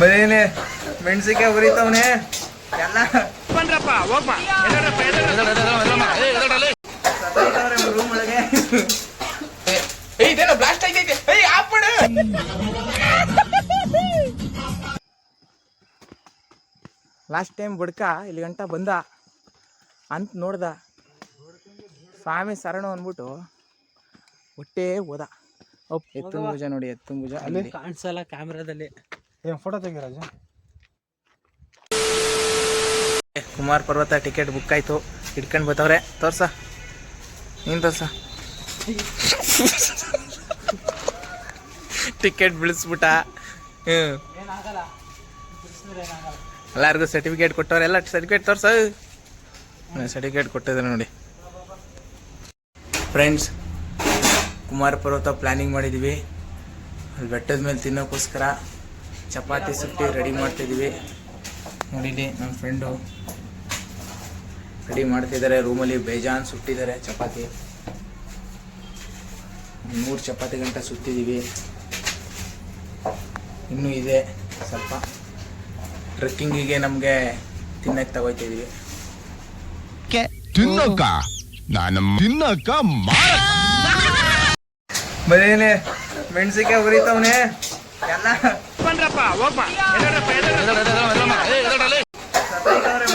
ಬರೀನೆ ಮೆಣಸಿಕಾಯಿ ಉರಿತವನೆ ಎಲ್ಲ ರೂಮ್ ಒಳಗೆ ಇದೇನೋ ಬ್ಲಾಸ್ಟ್ ಆಗೈತೆ. ಆಫ್ ಮಾಡು. ಲಾಸ್ಟ್ ಟೈಮ್ ಬಡ್ಕ ಇಲ್ಲಿ ಗಂಟ ಬಂದ ಅಂತ ನೋಡ್ದ ಸ್ವಾಮಿ ಶರಣು ಅಂದ್ಬಿಟ್ಟು ಹೊಟ್ಟೆ ಹೋದ. ಎತ್ತು ಭುಜ ನೋಡಿ, ಎತ್ತು ಭುಜ ಅಲ್ಲಿ ಕಾಣಿಸಲ್ಲ ಕ್ಯಾಮ್ರಾದಲ್ಲಿ. ಫೋಟೋ ತೆಗಿರಾಜ. ಕುಮಾರ್ ಪರ್ವತ ಟಿಕೆಟ್ ಬುಕ್ ಆಯ್ತು, ಇಟ್ಕೊಂಡು ಬತ್ತವ್ರೆ. ತೋರ್ಸ, ನೀನು ತೋರ್ಸ. ಟಿಕೆಟ್ ಬಿಳಿಸ್ಬಿಟ್ಟ. ಎಲ್ಲರಿಗೂ ಸರ್ಟಿಫಿಕೇಟ್ ಕೊಟ್ಟವ್ರೆ. ಎಲ್ಲ ಸರ್ಟಿಫಿಕೇಟ್ ತೋರ್ಸ. ಸರ್ಟಿಫಿಕೇಟ್ ಕೊಟ್ಟಿದ್ದಾರೆ ನೋಡಿ ಫ್ರೆಂಡ್ಸ್. ಕುಮಾರ್ ಪರ್ವತ ಪ್ಲ್ಯಾನಿಂಗ್ ಮಾಡಿದ್ದೀವಿ. ಅಲ್ಲಿ ಬೆಟ್ಟದ ಮೇಲೆ ತಿನ್ನೋಕ್ಕೋಸ್ಕರ ಚಪಾತಿ ಸುಟ್ಟಿ ರೆಡಿ ಮಾಡ್ತಿದ್ದೀವಿ. ನೋಡಿಲಿ ನಮ್ಮ ಫ್ರೆಂಡು ರೆಡಿ ಮಾಡ್ತಿದ್ದಾರೆ. ರೂಮಲ್ಲಿ ಬೇಜಾನ್ ಸುಟ್ಟಿದ್ದಾರೆ ಚಪಾತಿ. 3 ಚಪಾತಿ ಗಂಟೆ ಸುತ್ತಿದ್ದೀವಿ. ಇನ್ನೂ ಇದೆ ಸ್ವಲ್ಪ. ಟ್ರೆಕ್ಕಿಂಗಿಗೆ ನಮಗೆ ತಿನ್ನಕ್ಕೆ ತಗೋತಿದ್ದೀವಿ. ಬರೀನೆ ಮೆಣಸಿಕಾಯಿ ಉರಿತವನೆ ಎಲ್ಲ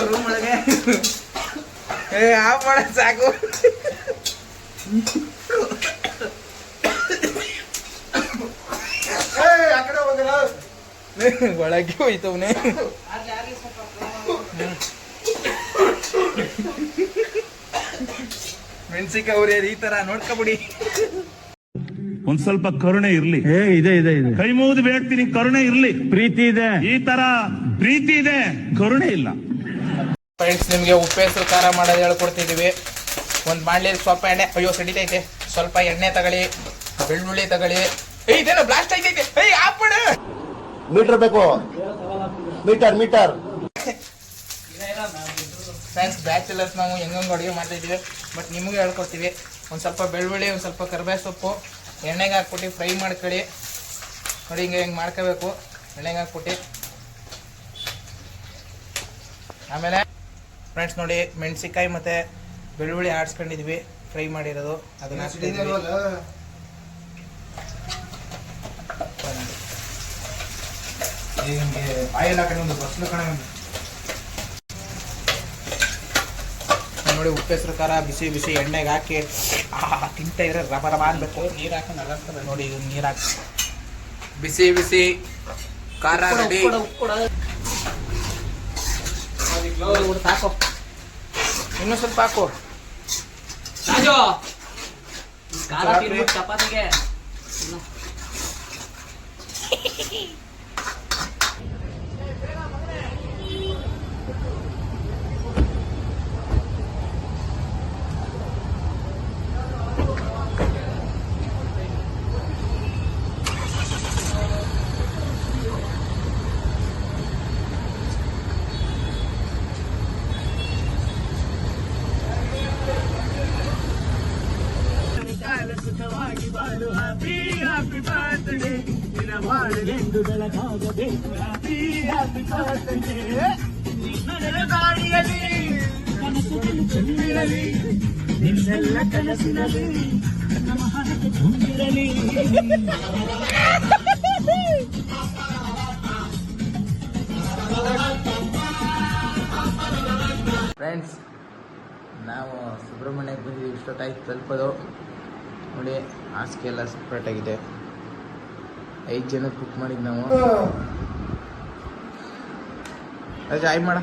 ರೂಮ್ ಒಳಗೆ. ಆಫ್ ಮಾಡ ಸಾಕು. ಒಳಗೆ ಹೋಯ್ತವನೆ. ಮೆಣಸಿಕಾಯಿ ಉರಿಯೋದು ಈ ತರ ನೋಡ್ಕೊಬಿಡಿ. ಒಂದ್ ಸ್ವಲ್ಪ ಕರುಣೆ ಇರ್ಲಿ. ಇದೆ ಇದೆ ಇದೆ. ಕೈ ಮುಗಿದು ಬೇಡ್ತೀನಿ, ಕರುಣೆ ಇರ್ಲಿ. ಪ್ರೀತಿ ಇದೆ. ಈ ತರ ಪ್ರೀತಿ ಇದೆ, ಕರುಣೆ ಇಲ್ಲ. ಫ್ರೆಂಡ್ಸ್, ನಿಮಗೆ ಉಪ್ಪು ಹೆಸರು ಖಾರ ಮಾಡೋದು ಹೇಳ್ಕೊಡ್ತಿದ್ದೀವಿ. ಒಂದು ಬಾಣಲಿ ಸ್ವಲ್ಪ ಎಣ್ಣೆ, ಅಯ್ಯೋ ಸಿಡಿತೈತೆ, ಸ್ವಲ್ಪ ಎಣ್ಣೆ ತಗೊಳ್ಳಿ, ಬೆಳ್ಳುಳ್ಳಿ ತಗೊಳ್ಳಿ. ಇದೇನೋ ಬ್ಲಾಸ್ಟ್ ಆಗೈತೆ. ಆಫ್ ಮಾಡು. ಮೀಟರ್ ಬೇಕು, ಮೀಟರ್. ಫ್ರೆಂಡ್ಸ್, ಬ್ಯಾಚುಲರ್ಸ್ ನಾವು ಹೆಂಗಂಗೆ ಅಡುಗೆ ಮಾಡ್ತಾಯಿದ್ದೀವಿ, ಬಟ್ ನಿಮಗೆ ಹೇಳ್ಕೊಡ್ತೀವಿ. ಒಂದು ಸ್ವಲ್ಪ ಬೆಳ್ಳುಳ್ಳಿ, ಒಂದು ಸ್ವಲ್ಪ ಕರಿಬೇವು ಸೊಪ್ಪು ಎಣ್ಣೆಗೆ ಹಾಕ್ಬಿಟ್ಟು ಫ್ರೈ ಮಾಡ್ಕೊಳ್ಳಿ. ನೋಡಿ ಹಿಂಗೆ ಮಾಡ್ಕೋಬೇಕು, ಎಣ್ಣೆಗೆ ಹಾಕ್ಬಿಟ್ಟು. ಆಮೇಲೆ ಫ್ರೆಂಡ್ಸ್ ನೋಡಿ, ಮೆಣಸಿಕಾಯಿ ಮತ್ತು ಬೆಳ್ಳುಳ್ಳಿ ಆಡಿಸ್ಕೊಂಡಿದ್ವಿ, ಫ್ರೈ ಮಾಡಿರೋದು. ಅದನ್ನ ಆಯಿಲ್ ಹಾಕೊಂಡು ಒಂದು ಬಸ್ಲು ಕಣ ನೋಡಿ. ಉಪ್ಪು ಹೆಸರು ಖಾರ ಬಿಸಿ ಬಿಸಿ ಎಣ್ಣೆಗೆ ಹಾಕಿ ತಿಂತ ಇದ್ರೆ ರಬ ರಬ ಅನ್ಬೇಕು. ನೀರು ಹಾಕೊಂಡು ನೋಡಿ, ಇದು ನೀರು ಹಾಕಿ ಬಿಸಿ ಬಿಸಿ ಖಾರ ರೆಡಿ. ಸಾಕು, ಇನ್ನೂ ಸ್ವಲ್ಪ ಹಾಕು. ಚಪಾತಿಗೆ ಫ್ರೆಂಡ್ಸ್, ನಾವು ಸುಬ್ರಹ್ಮಣ್ಯಕ್ಕೆ ಬಂದಿದ್ದೀವಿ. ಇಷ್ಟೊತ್ತಾಯ್ತು ತಲುಪೋದು. ನೋಡಿ, ಹಾಸಿಗೆ ಎಲ್ಲ ಸಪ್ರೇಟಾಗಿದೆ. 5 ಜನಕ್ಕೆ ಬುಕ್ ಮಾಡಿದ್ದು ನಾವು. ಅದು ಆಯ್ ಮಾಡ.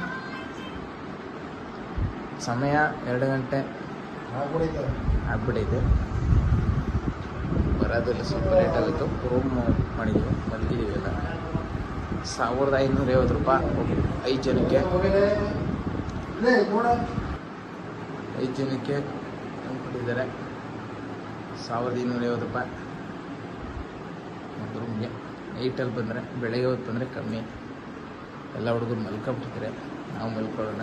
ಸಮಯ 2 ಗಂಟೆ ಆಗ್ಬಿಟ್ಟೈತೆ. ಬರೋದೆಲ್ಲ ಸ್ವಲ್ಪ ಲೇಟ್ ಆಗುತ್ತೆ. ರೂಮ್ ಬುಕ್ ಮಾಡಿದ್ವಿ, ಮಲಗಿದ್ದೀವಿ ಎಲ್ಲ. 1550 ರೂಪಾಯಿ 5 ಜನಕ್ಕೆ. 5 ಜನಕ್ಕೆ ಕೊಟ್ಟಿದ್ದಾರೆ 1250 ರೂಪಾಯಿ ಒಂದು ರೂಮ್ಗೆ. ನೈಟಲ್ಲಿ ಬಂದರೆ, ಬೆಳಗ್ಗೆ ಹೊತ್ತು ಬಂದರೆ ಕಮ್ಮಿ. ಎಲ್ಲ ಹುಡುಗರು ಮಲ್ಕೊಂಬಿಟ್ಟಿದ್ದಾರೆ, ನಾವು ಮಲ್ಕೊಳ್ಳೋಣ.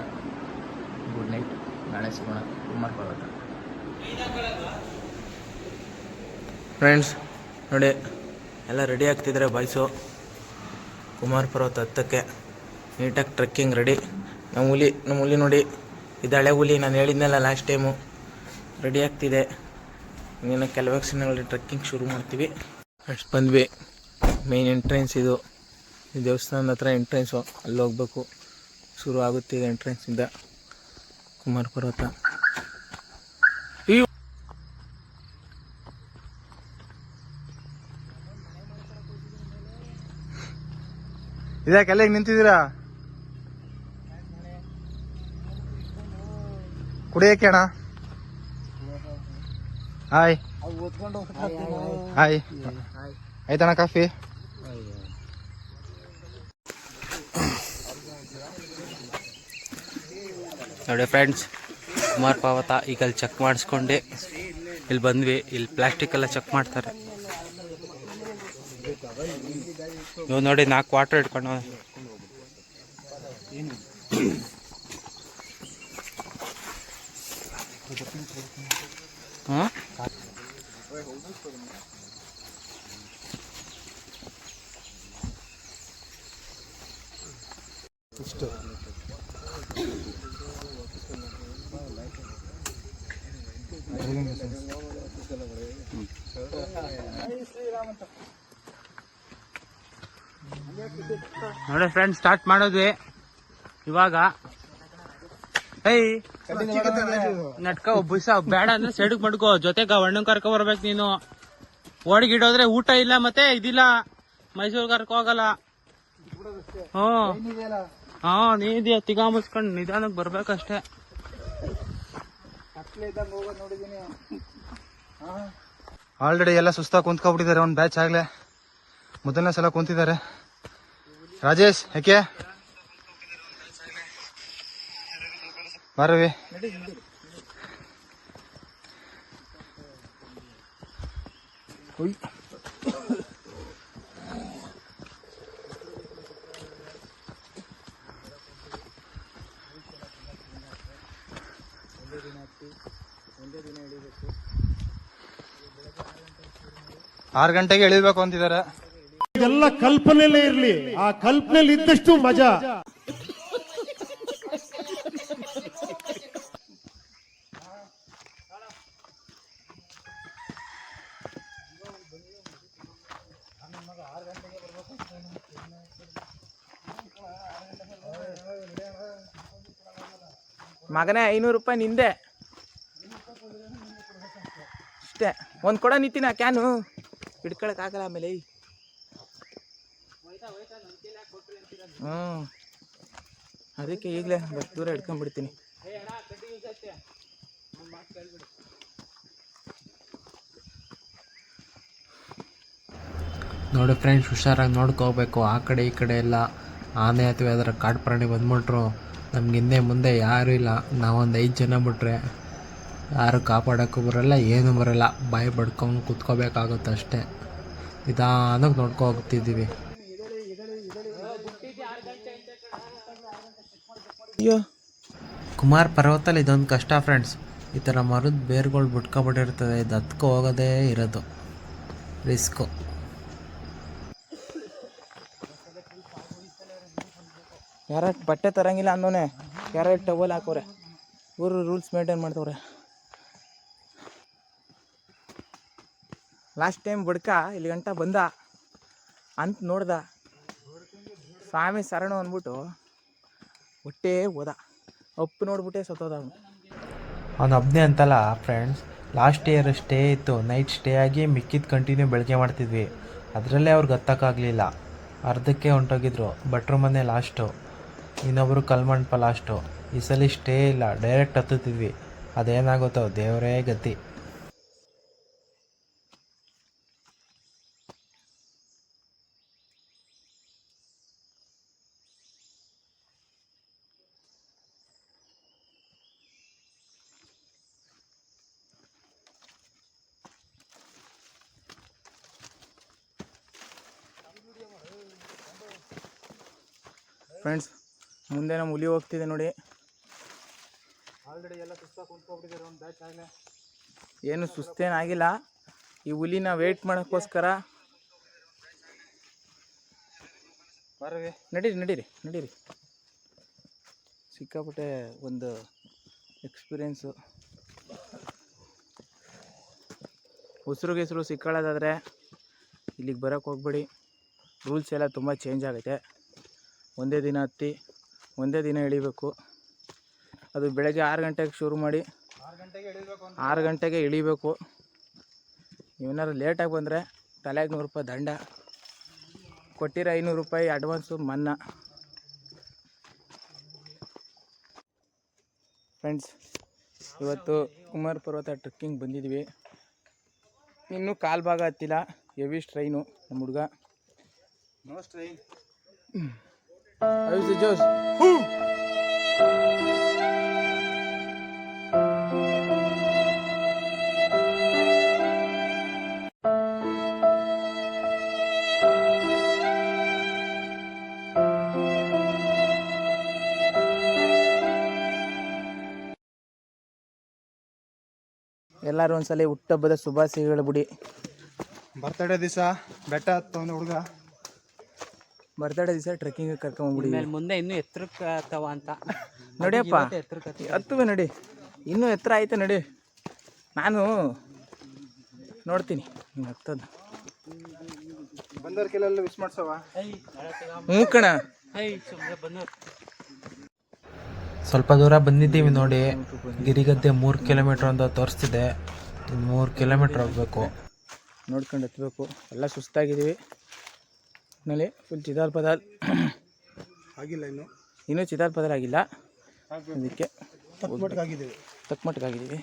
ಗುಡ್ ನೈಟ್, ನಾಳೆ ಸಿಗೋಣ. ಕುಮಾರ್ ಪರ್ವತ. ಫ್ರೆಂಡ್ಸ್ ನೋಡಿ, ಎಲ್ಲ ರೆಡಿ ಆಗ್ತಿದ್ದಾರೆ ಬಾಯ್ಸು. ಕುಮಾರ ಪರ್ವತ ಹತ್ತಕ್ಕೆ ನೀಟಾಗಿ ಟ್ರೆಕ್ಕಿಂಗ್ ರೆಡಿ. ನಮ್ಮ ಹುಲಿ ನೋಡಿ, ಇದು ಹಳೆ ಹುಲಿ, ನಾನು ಹೇಳಿದ್ನಲ್ಲ ಲಾಸ್ಟ್ ಟೈಮು. ರೆಡಿ ಆಗ್ತಿದೆ. ಇನ್ನೇನು ಕೆಲವೇ ಕ್ಷಣಗಳಲ್ಲಿ ಟ್ರೆಕ್ಕಿಂಗ್ ಶುರು ಮಾಡ್ತೀವಿ. ಅಷ್ಟು ಬಂದ್ವಿ. ಮೇನ್ ಎಂಟ್ರೆನ್ಸ್ ಇದು. ಈ ದೇವಸ್ಥಾನದ ಹತ್ರ ಎಂಟ್ರೆನ್ಸು, ಅಲ್ಲಿ ಹೋಗ್ಬೇಕು. ಶುರು ಆಗುತ್ತಿದೆ ಎಂಟ್ರೆನ್ಸಿಂದ ಕುಮಾರ ಪರ್ವತ. ಇದಕ್ಕೆ ಎಲ್ಲ ನಿಂತಿದ್ದೀರಾ? ಕುಡಿಯಕ್ಕೆ ಅಣ್ಣ? ಹಾಯ್ ಹಾಯ್, ಆಯ್ತಣ್ಣ ಕಾಫಿ? ನೋಡಿ ಫ್ರೆಂಡ್ಸ್, ಕುಮಾರ ಪರ್ವತ ಈಗ ಅಲ್ಲಿ ಚೆಕ್ ಮಾಡಿಸ್ಕೊಂಡೆ ಇಲ್ಲಿ ಬಂದ್ವಿ. ಇಲ್ಲಿ ಪ್ಲಾಸ್ಟಿಕ್ ಎಲ್ಲ ಚೆಕ್ ಮಾಡ್ತಾರೆ. ನೀವು ನೋಡಿ 4 ವಾಟರ್ ಇಟ್ಕೊಂಡು ಹಾಂ ಇಷ್ಟು ನೋಡಿ ಫ್ರೆಂಡ್ಸ್, ಸ್ಟಾರ್ಟ್ ಮಾಡೋದ್ವಿ ಇವಾಗ. ಏಯ್ ನಟ್ಕ ಬುಸ ಬೇಡ ಅಂದ್ರೆ ಸೈಡ್ಗೆ ಮಾಡ್ಕೋ, ಜೊತೆಗ ಅಣ್ಣನ್ ಕರ್ಕೊ ಬರ್ಬೇಕು ನೀನು. ಓಡಿಗಿಡೋದ್ರೆ ಊಟ ಇಲ್ಲ, ಮತ್ತೆ ಇದಿಲ್ಲ, ಮೈಸೂರು ಕರ್ಕೊ ಹೋಗಲ್ಲ. ಹಾ ನೀದಿಯ ತಿಗಾ ಮುಚ್ಕೊಂಡು ನಿಧಾನಕ್ಕೆ ಬರ್ಬೇಕಷ್ಟೇ. ಆಲ್ರೆಡಿ ಎಲ್ಲ ಸುಸ್ತಾಗಿ ಕುಂತ್ಕೊಬಿಟ್ಟಿದ್ದಾರೆ. ಒಂದು ಬ್ಯಾಚ್ ಆಗ್ಲೇ ಮೊದಲನೇ ಸಲ ಕುಂತಿದ್ದಾರೆ. ರಾಜೇಶ್ ಯಾಕೆ ಬಾರವಿ? ಆರು ಗಂಟೆಗೆ ಇಳಿಬೇಕು ಅಂತಿದ್ದಾರೆ. ಇದೆಲ್ಲ ಕಲ್ಪನೆಯಲ್ಲೇ ಇರ್ಲಿ, ಆ ಕಲ್ಪನೆಯಲ್ಲಿ ಇದ್ದಷ್ಟು ಮಜಾ. ಮಗನೇ 500 ರೂಪಾಯಿ ನಿಂದೆ ಅಷ್ಟೇ. ಒಂದು ಕೊಡ ನಿಂತಿನ ಕ್ಯಾನು ಹಿಡ್ಕೊಳಕ್ಕಾಗಲ್ಲ ಆಮೇಲೆ. ಅದಕ್ಕೆ ಈಗಲೇ ಬಸ್ ದೂರ ಹಿಡ್ಕೊಂಡ್ಬಿಡ್ತೀನಿ. ನೋಡಿ ಫ್ರೆಂಡ್ಸ್, ಹುಷಾರಾಗಿ ನೋಡ್ಕೋಬೇಕು. ಆ ಕಡೆ ಈ ಕಡೆ ಎಲ್ಲ ಆನೆ ಅಥವಾ ಯಾವ್ದಾರ ಕಾಡು ಪ್ರಾಣಿ ಬಂದ್ಬಿಟ್ರು ನಮ್ಗೆ ಹಿಂದೆ ಮುಂದೆ ಯಾರೂ ಇಲ್ಲ. ನಾವೊಂದು 5 ಜನ ಬಿಟ್ರೆ ಯಾರು ಕಾಪಾಡೋಕ್ಕೂ ಬರಲ್ಲ, ಏನೂ ಬರಲ್ಲ. ಬಾಯಿ ಬಡ್ಕೊಂಡು ಕುತ್ಕೋಬೇಕಾಗುತ್ತೆ ಅಷ್ಟೇ. ನಿಧಾನಕ್ಕೆ ನೋಡ್ಕೊ ಹೋಗ್ತಿದ್ದೀವಿ. ಅಯ್ಯೋ, ಕುಮಾರ ಪರ್ವತಲ್ಲಿ ಇದೊಂದು ಕಷ್ಟ ಫ್ರೆಂಡ್ಸ್, ಈ ಥರ ಮರದ ಬೇರುಗಳು ಬಿಟ್ಕೊಬಿಟ್ಟಿರ್ತದೆ. ಇದು ಹತ್ಕೊ ಹೋಗೋದೇ ಇರೋದು ರಿಸ್ಕು. ಯಾರ ಬಟ್ಟೆ ತರಂಗಿಲ್ಲ ಅಂದೋನೆ, ಯಾರ ಟವಲ್ ಹಾಕೋರೆ. ಇವರು ರೂಲ್ಸ್ ಮೇಂಟೈನ್ ಮಾಡ್ತವ್ರೆ. ಲಾಸ್ಟ್ ಟೈಮ್ ಬಡ್ಕ ಇಲ್ಲಿ ಗಂಟ ಬಂದ ಅಂತ ನೋಡ್ದ, ಸ್ವಾಮಿ ಶರಣು ಅಂದ್ಬಿಟ್ಟು ಹೊಟ್ಟೆ ಹೋದ. ಅಪ್ಪು ನೋಡ್ಬಿಟ್ಟೆ ಸತ್ತೋದ ಅವನು. ಅವ್ನು ಒಬ್ಬನೇ ಅಂತಲ್ಲ ಫ್ರೆಂಡ್ಸ್, ಲಾಸ್ಟ್ ಇಯರ್ ಸ್ಟೇ ಇತ್ತು. ನೈಟ್ ಸ್ಟೇ ಆಗಿ ಮಿಕ್ಕಿದ್ದು ಕಂಟಿನ್ಯೂ ಬೆಳಗ್ಗೆ ಮಾಡ್ತಿದ್ವಿ. ಅದರಲ್ಲೇ ಅವ್ರಿಗೆ ಹತ್ತಕ್ಕಾಗಲಿಲ್ಲ, ಅರ್ಧಕ್ಕೆ ಹೊಂಟೋಗಿದ್ರು. ಭಟ್ರ ಮನೆ ಲಾಸ್ಟು, ಇನ್ನೊಬ್ಬರು ಕಲ್ಮಂಡಪ ಲಾಸ್ಟು. ಈ ಸಲ ಸ್ಟೇ ಇಲ್ಲ, ಡೈರೆಕ್ಟ್ ಹತ್ತುತ್ತಿದ್ವಿ. ಅದೇನಾಗುತ್ತೋ ದೇವರೇ ಗತಿ. ಫ್ರೆಂಡ್ಸ್, ಮುಂದೆ ನಮ್ಮ ಹುಲಿ ಹೋಗ್ತಿದೆ ನೋಡಿ. ಆಲ್ರೆಡಿ ಎಲ್ಲ ಸುಸ್ತಾಗಿ ಕುಂತ್ಕೊಬಿಟ್ಟಿದ್ದಾರೆ. ಒಂದು ಬ್ಯಾಚ್ ಆಗಲೇ ಏನು ಸುಸ್ತೇನಾಗಿಲ್ಲ. ಈ ಹುಲಿನ ವೇಟ್ ಮಾಡೋಕ್ಕೋಸ್ಕರ ನಡೀರಿ ಸಿಕ್ಕಾಪಟ್ಟೆ ಒಂದು ಎಕ್ಸ್ಪೀರಿಯೆನ್ಸು. ಉಸಿರು ಸಿಕ್ಕೊಳ್ಳೋದಾದರೆ ಇಲ್ಲಿಗೆ ಬರೋಕ್ಕೆ ಹೋಗ್ಬೇಡಿ. ರೂಲ್ಸ್ ಎಲ್ಲ ತುಂಬ ಚೇಂಜ್ ಆಗೈತೆ. ಒಂದೇ ದಿನ ಹತ್ತಿ ಒಂದೇ ದಿನ ಇಳಿಬೇಕು. ಅದು ಬೆಳಗ್ಗೆ 6 ಗಂಟೆಗೆ ಶುರು ಮಾಡಿ 6 ಗಂಟೆಗೆ ಇಳಿಬೇಕು. ನೀವೇನಾದ್ರು ಲೇಟಾಗಿ ಬಂದರೆ ತಲೆಗೆ 100 ರೂಪಾಯಿ ದಂಡ, ಕೊಟ್ಟಿರೋ 500 ರೂಪಾಯಿ ಅಡ್ವಾನ್ಸು ಮನ್ನಾ. ಫ್ರೆಂಡ್ಸ್, ಇವತ್ತು ಕುಮಾರ ಪರ್ವತ ಟ್ರೆಕ್ಕಿಂಗ್ ಬಂದಿದ್ವಿ. ಇನ್ನೂ ಕಾಲು ಭಾಗ ಹತ್ತಿಲ್ಲ. ಹೆವಿ ಸ್ಟ್ರೈನು ನಮ್ಮ ಹುಡುಗ. No strain. ಜೋಸ್ ಎಲ್ಲರೂ ಒಂದ್ಸಲ ಹುಟ್ಟಹಬ್ಬದ ಶುಭಾಶಯಗಳು ಬಿಡಿ. ಬರ್ತಡೇ ದಿವಸ ಬೆಟ್ಟ ಹತ್ತವನು ಹುಡುಗ. ಬರ್ತಡೇ ದಿವಸ ಟ್ರೆಕ್ಕಿಂಗ್ ಕರ್ಕೊಂಡ್ಬಿಡಿ. ಮುಂದೆ ಇನ್ನೂ ಎತ್ತರಕ್ಕೆ ಆಗ್ತಾವ ಅಂತ ನಡಿಯಪ್ಪ, ಹತ್ತುವೆ ನಡಿ. ಇನ್ನೂ ಎತ್ತರ ಆಯ್ತು ನಡಿ. ನಾನು ನೋಡ್ತೀನಿ ಹಿಂಗೆ ಹತ್ತದು. ಬಂದವ್ರಿಗೆಲ್ಲ ವಿಶ್ ಮಾಡ್ಸವ. ಹ್ಞೂ ಕಣ. ಸ್ವಲ್ಪ ದೂರ ಬಂದಿದ್ದೀವಿ ನೋಡಿ. ಗಿರಿಗದ್ದೆ 3 ಕಿಲೋಮೀಟ್ರ್ ಅಂತ ತೋರಿಸ್ತಿದೆ. 3 ಕಿಲೋಮೀಟ್ರ್ ಹೋಗ್ಬೇಕು. ನೋಡ್ಕೊಂಡು ಹತ್ಬೇಕು. ಎಲ್ಲ ಸುಸ್ತಾಗಿದ್ದೀವಿ. ಆಮೇಲೆ ಫುಲ್ ಚಿದಾಲ್ ಪದಾಲ್ ಆಗಿಲ್ಲ ಇನ್ನೂ ಚಿದಾಲ್ ಪದಾಲ್ ಆಗಿಲ್ಲ. ಅದಕ್ಕೆ ತಕ್ಕಮಟ್ಟಿಗಾಗಿದ್ದೀವಿ.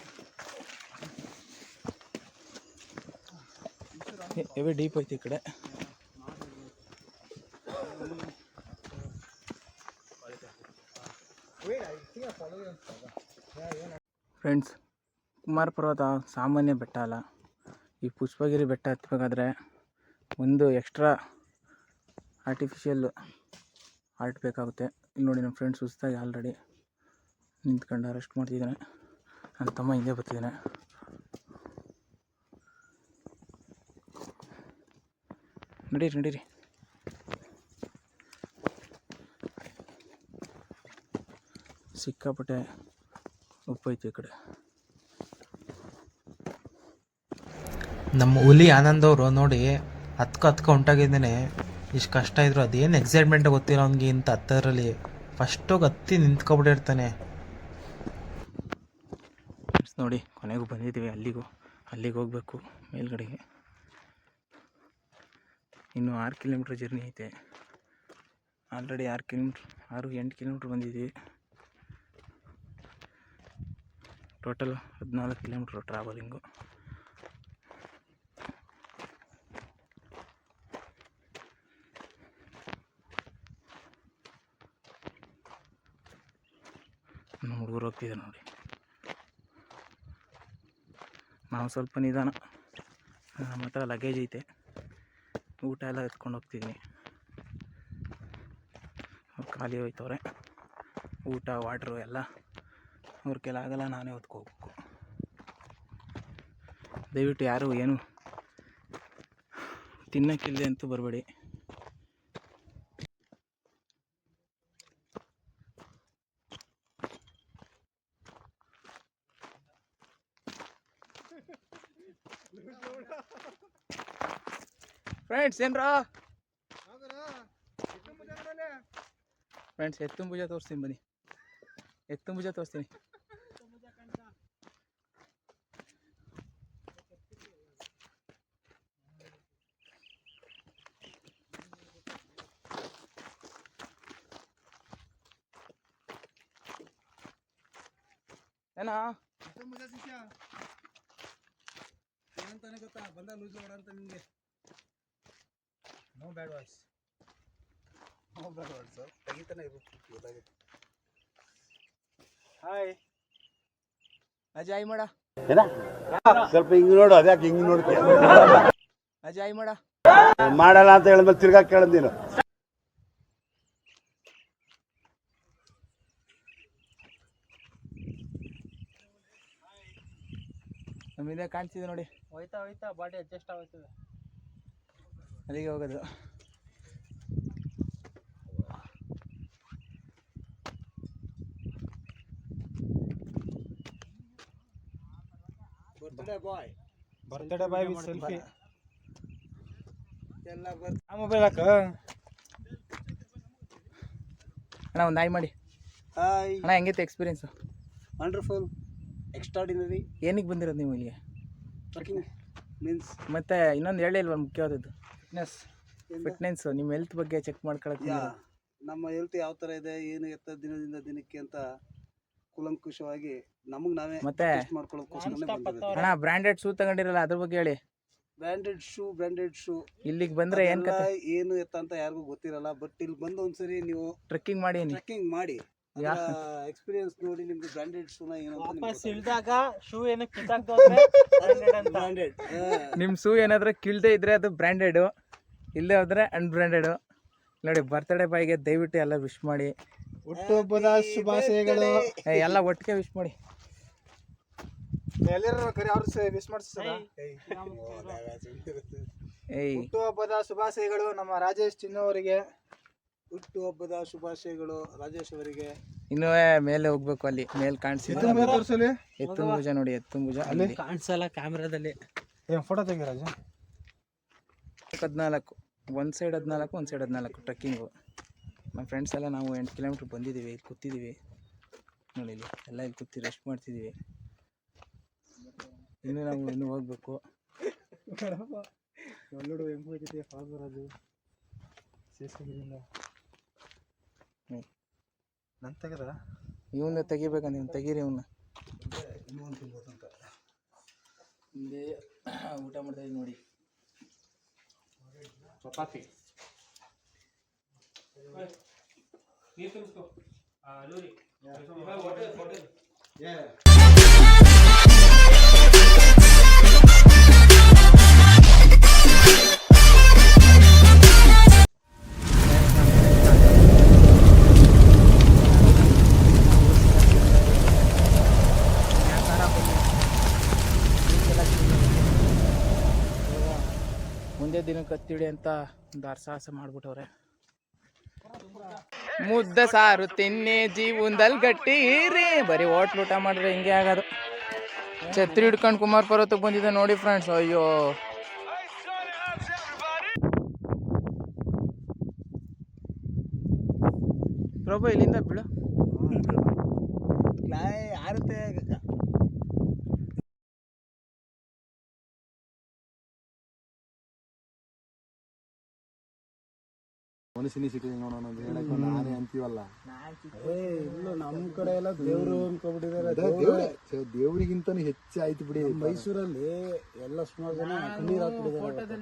ಹೆವಿ ಡೀಪ್ ಐತಿ ಈ ಕಡೆ. ಫ್ರೆಂಡ್ಸ್, ಕುಮಾರ ಪರ್ವತ ಸಾಮಾನ್ಯ ಬೆಟ್ಟ ಅಲ್ಲ. ಈ ಪುಷ್ಪಗಿರಿ ಬೆಟ್ಟ ಹತ್ತಬೇಕಾದ್ರೆ ಒಂದು ಎಕ್ಸ್ಟ್ರಾ ಆರ್ಟಿಫಿಷಿಯಲ್ ಆರ್ಟ್ ಬೇಕಾಗುತ್ತೆ. ಇಲ್ಲಿ ನೋಡಿ, ನಮ್ಮ ಫ್ರೆಂಡ್ಸ್ ಸುಸ್ತಾಗಿ ಆಲ್ರೆಡಿ ನಿಂತ್ಕೊಂಡು ರೆಸ್ಟ್ ಮಾಡ್ತಿದ್ದಾನೆ. ನನ್ನ ತಮ್ಮ ಹಿಂದೆ ಬರ್ತಿದ್ದಾನೆ. ನಡೀರಿ. ಸಿಕ್ಕಾಪಟ್ಟೆ ಉಪ್ಪೈತಿ ಈ ಕಡೆ. ನಮ್ಮ ಹುಲಿ ಆನಂದ್ ಅವರು ನೋಡಿ ಹತ್ಕೊ ಹೊಂಟಾಗಿದ್ದಾನೆ. ಇಷ್ಟು ಕಷ್ಟ ಇದ್ರು ಅದೇನು ಎಕ್ಸೈಟ್ಮೆಂಟ್ ಗೊತ್ತಿಲ್ಲ ಅವ್ನಿಗೆ. ಇಂಥ ಹತ್ತರಲ್ಲಿ ಫಸ್ಟೋಗಿ ಹತ್ತಿ ನಿಂತ್ಕೊಬಿಟ್ಟಿರ್ತಾನೆ. ನೋಡಿ, ಕೊನೆಗೂ ಬಂದಿದ್ದೀವಿ. ಅಲ್ಲಿಗೆ ಹೋಗ್ಬೇಕು ಮೇಲ್ಗಡೆಗೆ. ಇನ್ನು 6 ಕಿಲೋಮೀಟ್ರ್ ಜರ್ನಿ ಐತೆ. ಆಲ್ರೆಡಿ 6-8 ಕಿಲೋಮೀಟ್ರ್ ಬಂದಿದ್ದೀವಿ. Total 14 kilometre travelling. ನಮ್ಮ ಹುಡುಗರು ಹೋಗ್ತಿದ್ದಾರೆ ನೋಡಿ. ನಾವು ಸ್ವಲ್ಪ ನಿಧಾನ. ನಮ್ಮ ಹತ್ರ ಲಗೇಜ್ ಐತೆ, ಊಟ ಎಲ್ಲ ಎತ್ಕೊಂಡು ಹೋಗ್ತಿದ್ದೀನಿ. ಅವ್ರು ಖಾಲಿ ಹೋಯ್ತವ್ರೆ. ಊಟ ವಾಟ್ರು ಎಲ್ಲ ಅವ್ರ ಕೆಲ ಆಗಲ್ಲ, ನಾನೇ ಹೊತ್ಕೋಬೇಕು. ದಯವಿಟ್ಟು ಯಾರು ಏನು ತಿನ್ನೋಕ್ಕಿಲ್ಲದೆ ಅಂತೂ ಬರಬೇಡಿ. ಫ್ರೆಂಡ್ಸ್ ಏನ್ರಾ ಫ್ರೆಂಡ್ಸ್, ಎತ್ತುಂಬುಜ ತೋರಿಸ್ತೀನಿ ಬನ್ನಿ. ಎತ್ತುಂಬುಜ ತೋರಿಸ್ತೀನಿ. ಏನಾ ಏನಂತಾನೆ ಗೊತ್ತಾ? ಬಂದ ಲೂಸ್ ಮಾಡ ಅಂತ ನಿಮಗೆ. ನೋ ಬ್ಯಾಡ್ ವರ್ಡ್ಸ್ ತೆಗಿತಾನೆ ಗೊತ್ತಾಗುತ್ತೆ. ಹಾಯ್ ಅಜಯ್ ಮಾಡ. ಸ್ವಲ್ಪ ಹಿಂಗ್ ನೋಡು. ಅದ್ಯಾಕೆ ಹಿಂಗ್ ನೋಡ್ತೀಯ? ಅಜಯ್ ಮಾಡ ಮಾಡಲ್ಲ ಅಂತ ಹೇಳಿದ್ಮೇಲೆ ತಿರ್ಗಾ ಕೇಳದ್ ನೀನು. ನಮ್ಮಿಂದ ಕಾಣ್ತಿದೆ ನೋಡಿ. ಹೋಯ್ತಾ ಬಾಡಿ ಅಡ್ಜಸ್ಟ್ ಆಗುತ್ತದೆ. ಅಲ್ಲಿಗೆ ಹೋಗೋದು. Birthday boy with selfie mobile ಹಾಕ ಅಣ್ಣ ಒಂದು ನಾಯಿ ಮಾಡಿ ಹಾಯ್ ಅಣ್ಣ ಹೆಂಗೈತೆ ಎಕ್ಸ್ಪೀರಿಯನ್ಸು? ವಂಡರ್ಫುಲ್ ಎಕ್ಸ್ಟ್ರಾಡಿನರಿ ಏನಕ್ಕೆ ಬಂದಿರೋದು ನೀವು ಇಲ್ಲಿಗೆ? ವರ್ಕಿಂಗ್ ಮೀನ್ಸ್ ಮತ್ತೆ ಇನ್ನೊಂದು ಹೇಳಿಲ್ವ ಮುಖ್ಯವಾದದ್ದು ಫಿಟ್ನೆಸ್ ಫಿಟ್ನೆಸ್, ನಿಮ್ಮ ಹೆಲ್ತ್ ಬಗ್ಗೆ ಚೆಕ್ ಮಾಡ್ಕೊಳಕ್ಕೆ. ನಮ್ಮ ಹೆಲ್ತ್ ಯಾವ ಥರ ಇದೆ ಏನು ಎತ್ತ ದಿನದಿಂದ ದಿನಕ್ಕೆ ಅಂತ ಕೂಲಂಕುಷವಾಗಿ ನಮಗೆ ನಾವೇ ಮತ್ತೆ ಮಾಡ್ಕೊಳ್ಳೋಕ್ಕೋಸ್ಕರ ಅಣ್ಣ ಬ್ರ್ಯಾಂಡೆಡ್ ಶೂ ತಗೊಂಡಿರಲ್ಲ ಅದ್ರ ಬಗ್ಗೆ ಹೇಳಿ. ಬ್ರ್ಯಾಂಡೆಡ್ ಶೂ ಇಲ್ಲಿಗೆ ಬಂದ್ರೆ ಏನ್ ಕತೆ? ಏನು ಎತ್ತ ಅಂತ ಯಾರಿಗೂ ಗೊತ್ತಿರಲ್ಲ. ಬಟ್ ಇಲ್ಲಿ ಬಂದು ಒಂದ್ಸರಿ ನೀವು ಟ್ರೆಕ್ಕಿಂಗ್ ಮಾಡಿ ಟ್ರೆಕ್ಕಿಂಗ್ ಮಾಡಿ ಎಕ್ಸ್ಪೀರಿಯನ್ಸ್ ನೋಡಿ ನಿಮ್ಗೆ ಬ್ರ್ಯಾಂಡೆಡ್ ಶೂನ ಏನು ಇಳ್ದಾಗ ಶೂ ಏನಕ್ಕೆ ಕಿತ್ತಾಕ್ತೋದ್ರೆ ಬ್ರ್ಯಾಂಡೆಡ್ ನಿಮ್ಮ ಶೂ ಏನಾದ್ರೂ ಕಿಳ್ದೆ ಇದ್ರೆ ಅದು ಬ್ರ್ಯಾಂಡೆಡ್, ಇಲ್ಲದೆ ಹೋದ್ರೆ ಅನ್ಬ್ರ್ಯಾಂಡೆಡ್. ನೋಡಿ ಬರ್ತ್ಡೇ ಬಾಯ್ಗೆ ದಯವಿಟ್ಟು ಎಲ್ಲ ವಿಶ್ ಮಾಡಿ. ಹುಟ್ಟುಹಬ್ಬದ ಶುಭಾಶಯಗಳು. ಎಲ್ಲ ಒಟ್ಟಿಗೆ ವಿಶ್ ಮಾಡಿ. ಎಲ್ಲರೂ ಕರಿ ಅವ್ರು ವಿಶ್ ಮಾಡಿಸ್ತಾರ. ಏಯ್ ಹುಟ್ಟುಹಬ್ಬದ ಶುಭಾಶಯಗಳು ನಮ್ಮ ರಾಜೇಶ್ ಚಿನ್ನು ಅವರಿಗೆ. ಹುಟ್ಟುಹಬ್ಬದ ಶುಭಾಶಯಗಳು ರಾಜೇಶ್ ಅವರಿಗೆ. ಇನ್ನೂ ಮೇಲೆ ಹೋಗ್ಬೇಕು, ಅಲ್ಲಿ ಮೇಲೆ ಕಾಣಿಸಿಲ್ಲ. ಎತ್ತಿನ ಭುಜ ನೋಡಿ, ಎತ್ತಿನ ಭುಜ ಅಲ್ಲಿ ಕಾಣಿಸಲ್ಲ ಕ್ಯಾಮ್ರಾದಲ್ಲಿ. ಏನ್ ಫೋಟೋ ತೆಗಿ ರಾಜ. 14 ಒಂದು ಸೈಡ್ 14 ಒಂದು ಸೈಡ್ 14 ಟ್ರೆಕ್ಕಿಂಗು. ನಮ್ಮ ಫ್ರೆಂಡ್ಸ್ ಎಲ್ಲ ನಾವು 8 ಕಿಲೋಮೀಟ್ರ್ ಬಂದಿದ್ದೀವಿ. ಇಲ್ಲಿ ಕೂತಿದ್ದೀವಿ ನೋಡಿ, ಇಲ್ಲಿ ಎಲ್ಲ ಇಲ್ಲಿ ಕೂತಿ ರೆಸ್ಟ್ ಮಾಡ್ತಿದ್ದೀವಿ. ಇನ್ನೂ ನಾವು ಇನ್ನೂ ಹೋಗ್ಬೇಕು. ನೋಡು ಹೆಂಗ್ ಹೋಗಿದ್ದೆ ಫಾಲ್ಬರಾಜು ಸೇಸ್ಕೊಂಡಿಂದ ನನ್ ತೆಗದ ಇವನ್ನ ತೆಗಿಬೇಕ, ನೀವು ತೆಗೀರಿ ಇವನ್ನ. ಹಿಂದೆ ಊಟ ಮಾಡ್ತಾ ಇದ್ದೀವಿ ನೋಡಿ, ಚಪಾತಿ. ಮುಂದೆ ದಿನಕ್ಕೆ ಹತ್ತಿಡಿ ಅಂತ ಒಂದು ಸಾಹಸ ಮಾಡ್ಬಿಟ್ಟವ್ರೆ. ಮುದ್ದ ಸಾರು ತಿನ್ನಿ ಜೀವನದಲ್ಲಿ ಗಟ್ಟಿರಿ, ಬರೀ ಹೋಟ್ಲು ಊಟ ಮಾಡಿದ್ರೆ ಹಿಂಗೆ ಆಗೋದು. ಛತ್ರಿ ಹಿಡ್ಕೊಂಡು ಕುಮಾರ್ ಪರ್ವತಕ್ಕೆ ಬಂದಿದೆ ನೋಡಿ ಫ್ರೆಂಡ್ಸ್. ಅಯ್ಯೋ ಪ್ರಭು ಇಲ್ಲಿಂದ ಬಿಡು. ಆರುತ್ತೆ ಮನುಷ್ಯನಿ ಸಿಕ್ಕಿದೆ ನೋಡೋಣ ಹೇಳಕ್ಕೆ ನಾನೇ ಅಂತೀವಲ್ಲ. ಇಲ್ಲ ನಮ್ಮ ಕಡೆ ಎಲ್ಲ ದೇವ್ರು ಅನ್ಕೊಬಿಟ್ಟಿದ್ದಾರೆ. ದೇವ್ರಿಗಿಂತನೂ ಹೆಚ್ಚು ಆಯ್ತು ಬಿಡಿ. ಮೈಸೂರಲ್ಲಿ ಎಲ್ಲ ಸುಮಾರು ಜನ ಕಣ್ಣೀರ್ ಹಾಕ್ಬಿಟ್ಟಿದ್ದಾರೆ.